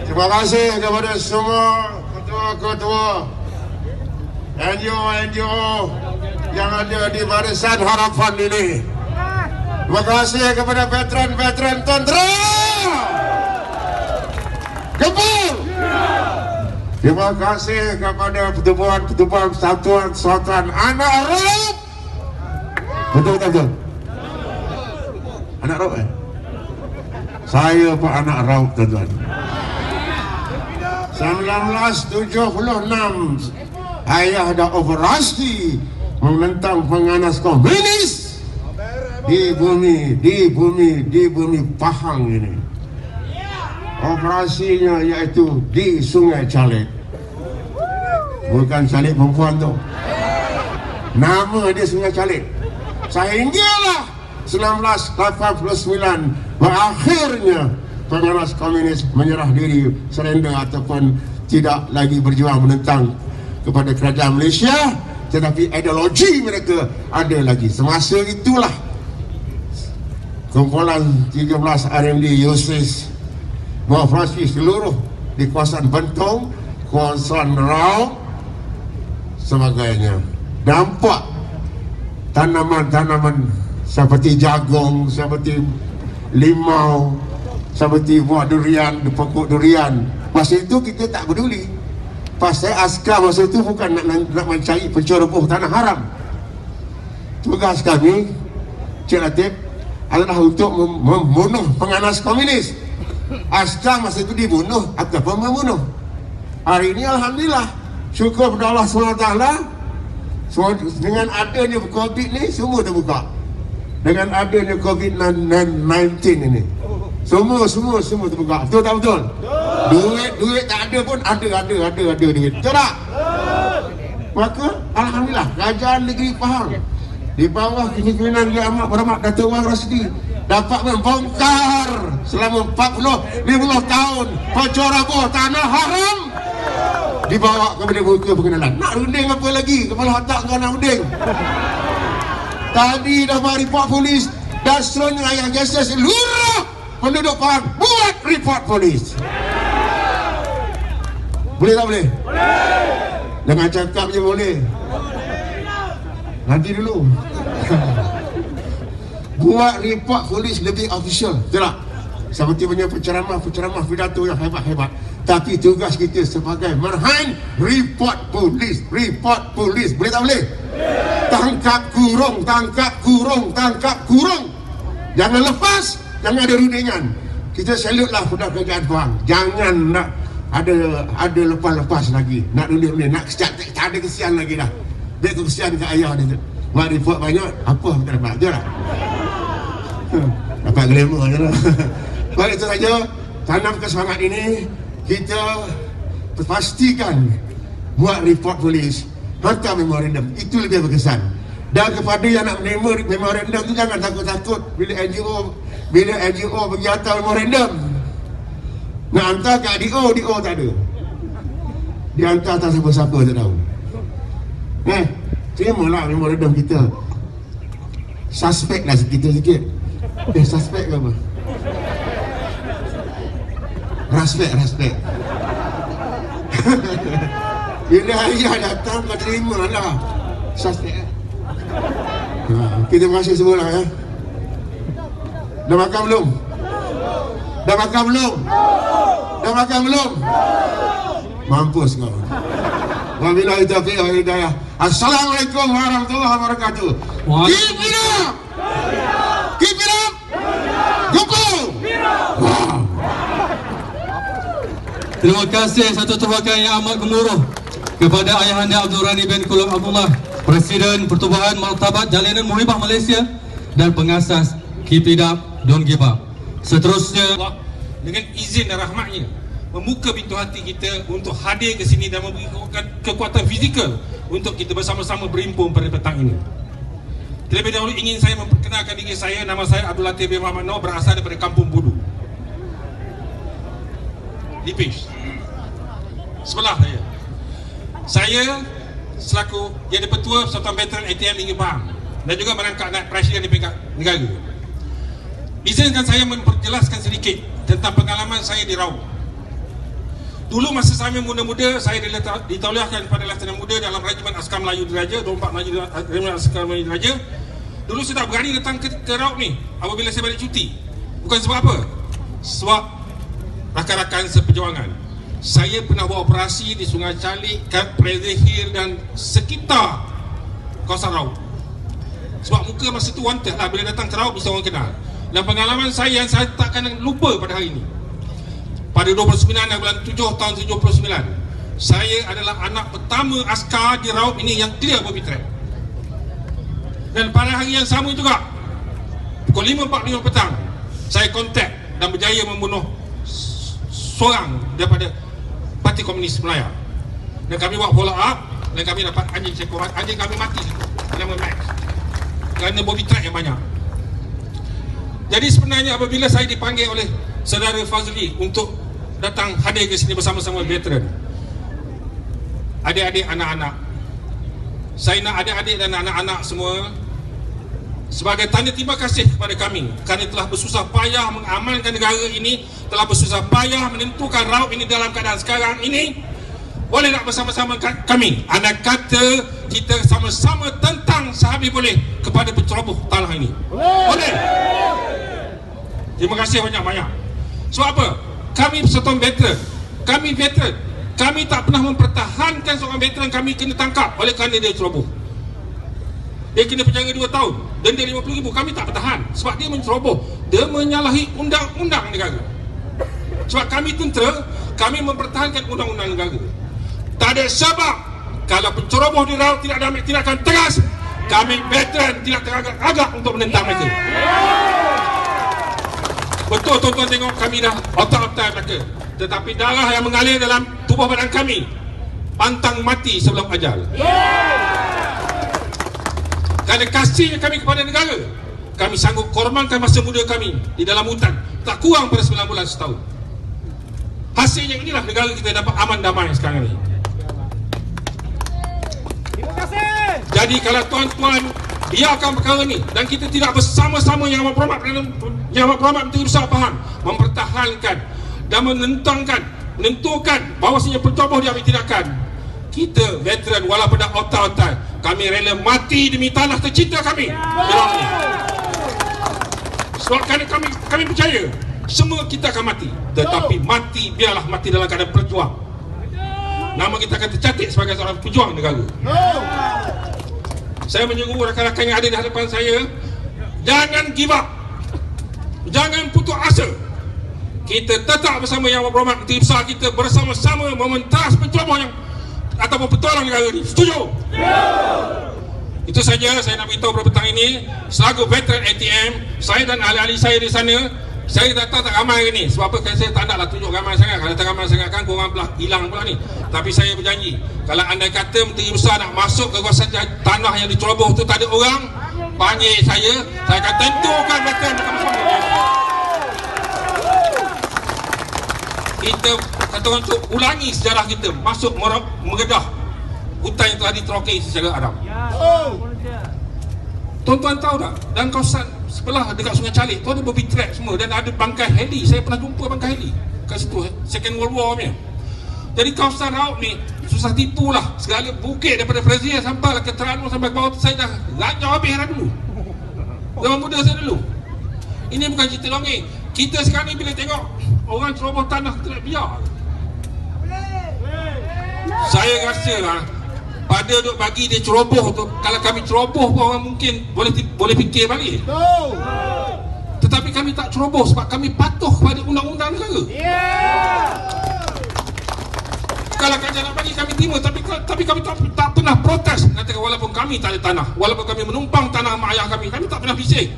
Terima kasih kepada semua ketua-ketua NGO yang ada di barisan harapan ini. Terima kasih kepada veteran-veteran tentera. Gebul. Terima kasih kepada pertubuhan-pertubuhan persatuan anak raup. Betul. Anak raup Saya pun anak raup, tuan-tuan. 1976 ayah dah operasi menentang penganas komunis di bumi Pahang ini. Operasinya iaitu di Sungai Calik. Bukan Calik perempuan tu. Nama dia Sungai Calik. Sehinggalah 1989 berakhirnya penganas komunis menyerah diri, surrender ataupun tidak lagi berjuang menentang kepada kerajaan Malaysia, tetapi ideologi mereka ada lagi. Semasa itulah kumpulan 13 RMD USIS beroperasi seluruh di kawasan Bentong, kawasan Raub, sebagainya. Dampak tanaman-tanaman seperti jagung, seperti limau, seperti buah durian, pokok durian. Masa itu kita tak peduli. Pasal askar masa itu bukan nak mencari penceroboh tanah haram. Tugas kami, Cik Latif, adalah untuk membunuh penganas komunis. Askar masa itu dibunuh ataupun membunuh. Hari ini alhamdulillah, syukur kepada Allah SWT, dengan adanya COVID ni semua terbuka. Dengan adanya COVID-19 ini, semua terbuka. Betul tak betul? Duit tak ada pun ada duit. Betul tak? Maka alhamdulillah kerajaan negeri Pahang di bawah kepimpinan Yang Amat Berhormat Datuk Wan Rasidi dapat membongkar selama 40-50 tahun penceroboh tanah haram, dibawa kepada muka pengenalan. Nak runding apa lagi? Kepala otak kau nak runding. Tadi dah buat report polis dan seterusnya yang jasa seluruh penduduk Pahang buat report polis. Boleh tak boleh? Boleh. Jangan cakap je boleh. Nanti dulu. Buat report polis lebih official. Betul tak? Seperti punya penceramah pidato yang hebat-hebat. Tapi tugas kita sebagai Marhain, report polis. Boleh tak boleh? Tangkap kurung. Jangan lepas, jangan ada rundingan. Kita salutlah pada kerajaan Pahang. Jangan nak ada lepas-lepas lagi. Nak runding-runding, nak tak ada kesian lagi dah. Dia kesian kat ayah dia. Buat report banyak, apa kita dapat? Betul tak? Dapat glamour je lah. Baik, itu saja. Tanamkan semangat ini. Kita pastikan buat report polis, hantar memorandum. Itu lebih berkesan. Dan kepada yang nak menerima memorandum tu, jangan takut-takut bila NGO pergi hantar memorandum. Nak hantar kat DO tak ada. Dia hantar tak siapa-siapa tak tahu. Terimalah memorandum kita. Suspek lah sikit. Suspek ke apa? Respect. Bila ayah datang, kau terima lah. Suspek lah. Kita terima kasih semua lah ya. Dah makan belum? Mampus kau. Wabillahi taufiq wal hidayah. Assalamualaikum warahmatullahi wabarakatuh. Keep it up. Dukung. Terima kasih satu tebakan yang amat gemuruh kepada Ayahanda Abdul Rani bin Kulum Abdullah, Presiden Pertubuhan Martabat Jalinan Muhibah Malaysia dan pengasas Keep It Up, Don't Give Up. Seterusnya, Allah dengan izin dan rahmatnya membuka pintu hati kita untuk hadir ke sini dan memberi kekuatan fizikal untuk kita bersama-sama berhimpun pada petang ini. Terlebih dahulu ingin saya memperkenalkan diri saya. Nama saya Abdul Latif bin Muhammad Noor, berasal daripada Kampung Budu, Lipis, sebelah saya selaku jadi Ketua Persatuan Veteran ATM Negeri Pahang dan juga merangkap naib Presiden di peringkat negara. Izinkan saya memperjelaskan sedikit tentang pengalaman saya di Raub. Dulu masa saya muda-muda, saya ditauliahkan pada Latihan Muda dalam Regimen Askar Melayu Diraja, 24 Regimen Askar Melayu Diraja. Dulu saya tak berani datang ke Raub ni apabila saya balik cuti. Bukan sebab apa? Sebab rakan-rakan seperjuangan. Saya pernah buat operasi di Sungai Calik, Fraser Hill dan sekitar kawasan Raub. Sebab muka masa tu wanted lah, bila datang ke Raub bisa orang kenal. Dan pengalaman saya yang saya takkan lupa pada hari ini. Pada 29 bulan 7 tahun 79, saya adalah anak pertama askar di Raub ini yang clear bobby trap. Dan pada hari yang sama juga, pukul 5.45 petang, saya kontak dan berjaya membunuh seorang daripada Parti Komunis Melaya. Dan kami buat follow up dan kami dapat anjing seekor. Anjing kami mati, nama Max, kerana bobby trap yang banyak. Jadi sebenarnya apabila saya dipanggil oleh saudara Fazli untuk datang hadir ke sini bersama-sama veteran, adik-adik, anak-anak, saya nak adik-adik dan anak-anak semua sebagai tanda terima kasih kepada kami kerana telah bersusah payah mengamankan negara ini, telah bersusah payah menentukan Raub ini dalam keadaan sekarang ini. Boleh tak bersama-sama kami, anak kata kita sama-sama tentang sehabis boleh kepada penceroboh tanah ini? Boleh? Terima kasih banyak-banyak. Sebab apa? Kami persatuan veteran, kami tak pernah mempertahankan seorang veteran kami kena tangkap oleh kerana dia ceroboh. Dia kena penjara 2 tahun, denda RM50,000. Kami tak bertahan sebab dia menceroboh, dia menyalahi undang-undang negara. Sebab kami tentera, kami mempertahankan undang-undang negara. Tak ada sebab kalau penceroboh di Raub tidak ada tindakan tegas, kami veteran tidak teragak-agak untuk menentang mereka. Betul tuan-tuan tengok kami dah otak-otak mereka, tetapi darah yang mengalir dalam tubuh badan kami pantang mati sebelum ajal. Kerana kasihnya kami kepada negara, kami sanggup korbankan masa muda kami di dalam hutan tak kurang pada 9 bulan setahun. Hasilnya inilah negara kita dapat aman damai sekarang ini. Jadi kalau tuan-tuan biarkan perkara ni dan kita tidak bersama-sama yang amat berhormat Menteri Besar Pahang mempertahankan dan menentukan bahawasanya penceroboh diambil tindakan, kita veteran walaupun dah otak-otak, kami rela mati demi tanah tercinta kami. Sebab kerana kami percaya semua kita akan mati. Tetapi mati, biarlah mati dalam keadaan berjuang. Nama kita akan tercatat sebagai seorang pejuang negara. Saya menyuruh rakan-rakan yang ada di hadapan saya, jangan give up, jangan putus asa. Kita tetap bersama Yang Berhormat Menteri Besar kita, bersama-sama mementas penceroboh yang ataupun petualang negara ini. Setuju? Itu saja saya nak beritahu pada petang ini. Selaku veteran ATM, saya dan ahli-ahli saya di sana, saya datang tak ramai hari ni. Sebab apa? Saya tak naklah tunjuk ramai sangat. Kalau tak ramai sangat kan korang pula hilang pula ni. Tapi saya berjanji, kalau andai kata Menteri Besar nak masuk ke kawasan tanah yang diceroboh tu tak ada orang, panggil saya akan tentukan veteran bersama-sama. Kita kata orang tu ulangi sejarah kita, masuk mengedah hutan yang telah diterokai secara Arab. Tuan-tuan tahu tak, dalam kawasan sebelah dekat Sungai Calik tu ada bobby track semua dan ada bangkai heli. Saya pernah jumpa bangkai heli kat situ, Second World War punya. Jadi kawasan laut ni susah tipu lah. Segala bukit daripada Frazier sampai ke Terengganu sampai ke bawah tu saya dah rancang habis dah dulu, zaman muda saya dulu. Ini bukan cerita dongeng. Kita sekarang ni bila tengok orang ceroboh tanah, kita nak biar. Saya rasa lah, pada duk bagi dia ceroboh tu, kalau kami ceroboh pun orang mungkin boleh fikir balik. Tetapi kami tak ceroboh sebab kami patuh pada undang-undang negara. Kalau kerajaan nak bagi kami terima, tapi kami tak pernah protes. Katakan walaupun kami tak ada tanah, walaupun kami menumpang tanah mak ayah kami tak pernah bising.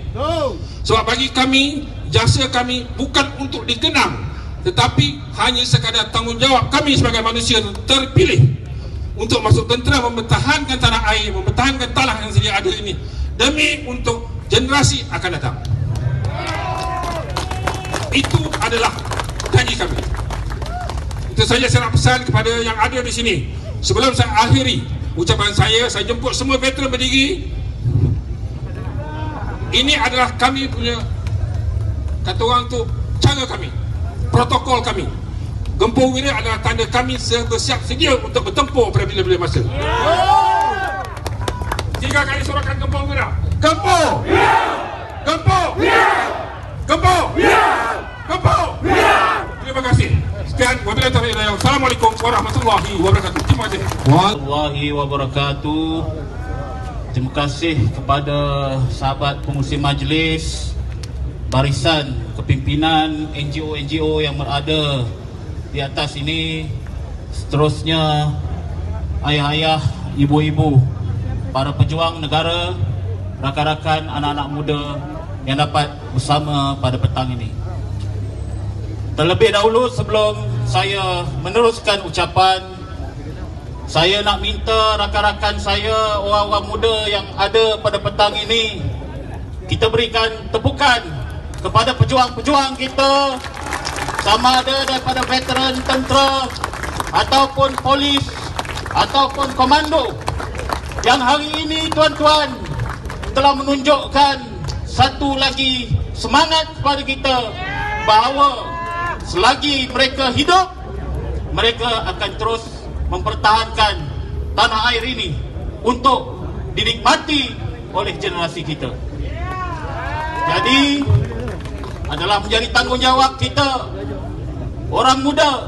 Sebab bagi kami, jasa kami bukan untuk dikenang, tetapi hanya sekadar tanggungjawab kami sebagai manusia terpilih untuk masuk tentera, mempertahankan tanah air, mempertahankan tanah yang sedia ada ini demi untuk generasi akan datang. Itu adalah janji kami. Itu saja saya nak pesan kepada yang ada di sini. Sebelum saya akhiri ucapan saya jemput semua veteran berdiri. Ini adalah kami punya, kata orang tu, cara kami, protokol kami. Gempur wira adalah tanda kami bersiap sedia untuk bertempur pada bila-bila masa. 3 kali sorakan gempur wira. Gempur! Gempur! Gempur! Gempur! Terima kasih. Sekian, wabillahi taufiq wal hidayah. Assalamualaikum warahmatullahi wabarakatuh. Terima kasih. Warahmatullahi wabarakatuh. Terima kasih kepada sahabat pengurusi majlis, barisan kepimpinan NGO-NGO yang berada di atas ini, seterusnya ayah-ayah, ibu-ibu, para pejuang negara, rakan-rakan anak-anak muda yang dapat bersama pada petang ini. Terlebih dahulu sebelum saya meneruskan ucapan, saya nak minta rakan-rakan saya, orang-orang muda yang ada pada petang ini, kita berikan tepukan kepada pejuang-pejuang kita, sama ada daripada veteran tentera ataupun polis ataupun komando, yang hari ini tuan-tuan telah menunjukkan satu lagi semangat kepada kita bahawa selagi mereka hidup, mereka akan terus mempertahankan tanah air ini untuk dinikmati oleh generasi kita. Jadi adalah menjadi tanggungjawab kita orang muda,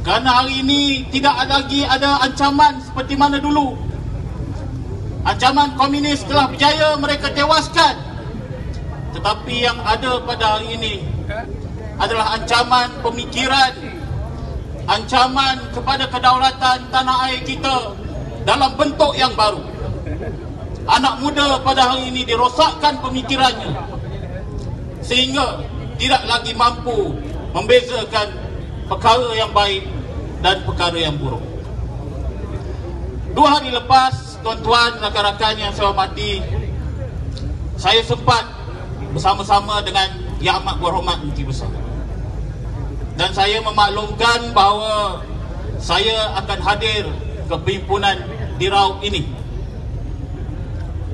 kerana hari ini tidak lagi ada ancaman seperti mana dulu. Ancaman komunis telah berjaya mereka tewaskan, tetapi yang ada pada hari ini adalah ancaman pemikiran, ancaman kepada kedaulatan tanah air kita dalam bentuk yang baru. Anak muda pada hari ini dirosakkan pemikirannya sehingga tidak lagi mampu membezakan perkara yang baik dan perkara yang buruk. 2 hari lepas, tuan-tuan, rakan-rakan yang saya hormati, saya sempat bersama-sama dengan Yang Amat Berhormat Menteri Besar, dan saya memaklumkan bahawa saya akan hadir ke perhimpunan di Raub ini.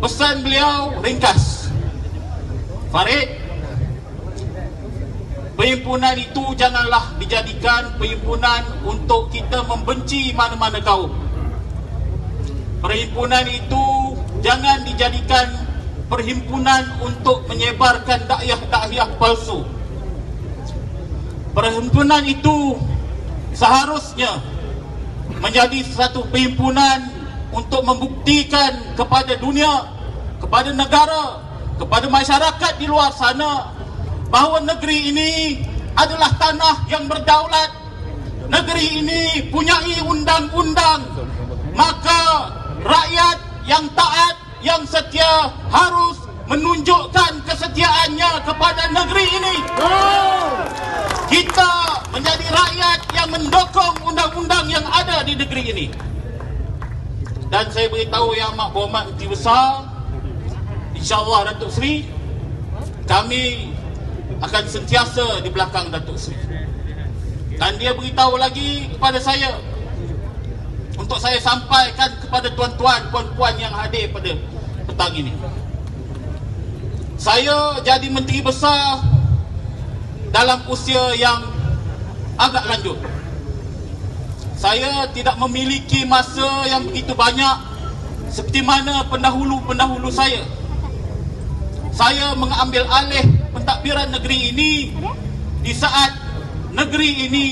Pesan beliau ringkas, Farid, perhimpunan itu janganlah dijadikan perhimpunan untuk kita membenci mana-mana kaum. Perhimpunan itu jangan dijadikan perhimpunan untuk menyebarkan dakwah-dakwah palsu. perhimpunan itu seharusnya menjadi satu perhimpunan untuk membuktikan kepada dunia, kepada negara, kepada masyarakat di luar sana bahawa negeri ini adalah tanah yang berdaulat. Negeri ini punyai undang-undang. Maka rakyat yang taat, yang setia harus menunjukkan kesetiaannya kepada negeri ini. Kita menjadi rakyat yang mendukung undang-undang yang ada di negeri ini. Dan saya beritahu Yang Amat Berhormat Menteri Besar, insya-Allah Datuk Seri, kami akan sentiasa di belakang Datuk Seri. Dan dia beritahu lagi kepada saya untuk saya sampaikan kepada tuan-tuan, puan-puan yang hadir pada petang ini. Saya jadi Menteri Besar dalam usia yang agak lanjut. Saya tidak memiliki masa yang begitu banyak seperti mana pendahulu-pendahulu saya. Saya mengambil alih pentadbiran negeri ini di saat negeri ini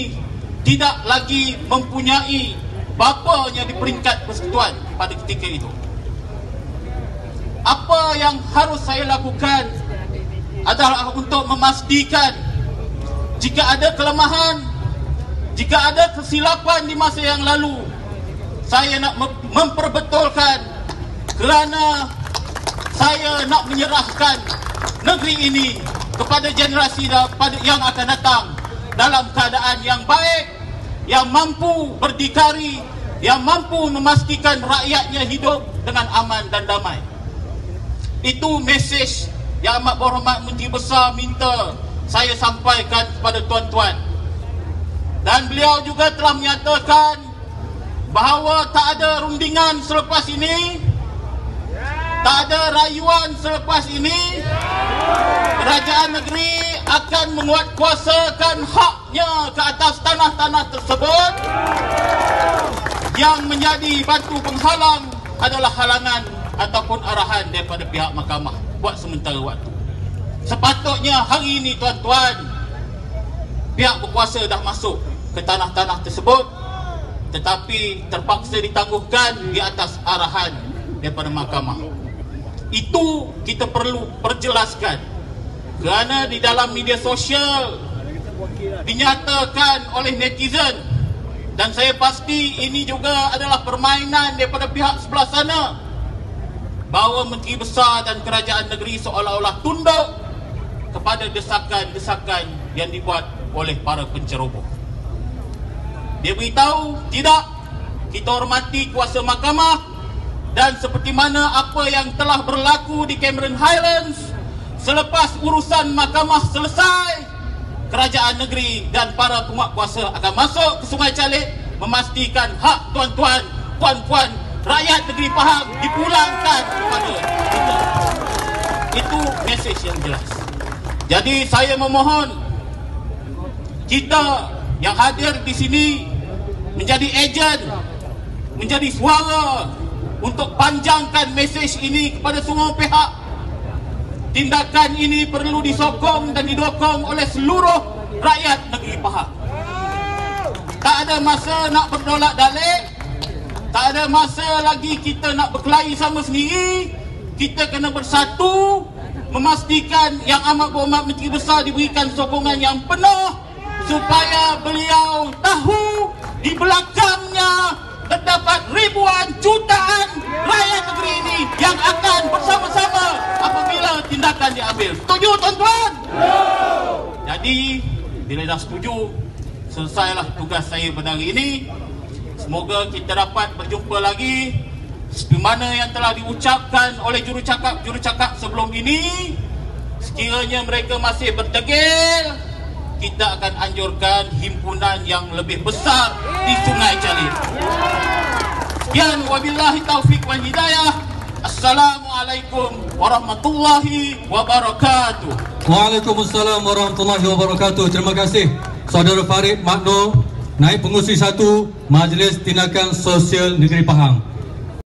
tidak lagi mempunyai bapanya di peringkat persekutuan pada ketika itu. Apa yang harus saya lakukan adalah untuk memastikan jika ada kelemahan, jika ada kesilapan di masa yang lalu, saya nak memperbetulkan, kerana saya nak menyerahkan negeri ini kepada generasi yang akan datang dalam keadaan yang baik, yang mampu berdikari, yang mampu memastikan rakyatnya hidup dengan aman dan damai. Itu mesej Yang Amat Berhormat Menteri Besar minta saya sampaikan kepada tuan-tuan. Dan beliau juga telah menyatakan bahawa tak ada rundingan selepas ini, tak ada rayuan selepas ini. Kerajaan negeri akan menguatkuasakan haknya ke atas tanah-tanah tersebut. Yang menjadi batu penghalang adalah halangan ataupun arahan daripada pihak mahkamah buat sementara waktu. Sepatutnya hari ini tuan-tuan, pihak berkuasa dah masuk ke tanah-tanah tersebut, tetapi terpaksa ditangguhkan di atas arahan daripada mahkamah. Itu kita perlu perjelaskan, kerana di dalam media sosial dinyatakan oleh netizen, dan saya pasti ini juga adalah permainan daripada pihak sebelah sana, bahawa Menteri Besar dan Kerajaan Negeri seolah-olah tunduk kepada desakan-desakan yang dibuat oleh para penceroboh. Dia beritahu, tidak, kita hormati kuasa mahkamah, dan seperti mana apa yang telah berlaku di Cameron Highlands, selepas urusan mahkamah selesai, kerajaan negeri dan para penguatkuasa akan masuk ke Sungai Calik memastikan hak tuan-tuan, puan-puan, rakyat negeri Pahang dipulangkan kepada kita. Itu mesej yang jelas. Jadi saya memohon kita yang hadir di sini menjadi ejen, menjadi suara untuk panjangkan mesej ini kepada semua pihak. Tindakan ini perlu disokong dan didukung oleh seluruh rakyat negeri Pahang. Tak ada masa nak berdolak dalik, tak ada masa lagi kita nak berkelahi sama sendiri. Kita kena bersatu, memastikan Yang Amat Berhormat Menteri Besar diberikan sokongan yang penuh supaya beliau tahu di belakangnya terdapat ribuan jutaan rakyat negeri ini yang akan bersama-sama apabila tindakan diambil. Setuju tuan-tuan? Jadi bila dah setuju, selesailah tugas saya pada hari ini. Semoga kita dapat berjumpa lagi seperti mana yang telah diucapkan oleh jurucakap sebelum ini. Sekiranya mereka masih berdegil, kita akan anjurkan himpunan yang lebih besar di Sungai Calik. Sekian, wabillahi taufiq wal hidayah. Assalamualaikum warahmatullahi wabarakatuh. Waalaikumsalam warahmatullahi wabarakatuh. Terima kasih Saudara Farid Makno, Naib Pengurusi 1 Majlis Tindakan Sosial Negeri Pahang.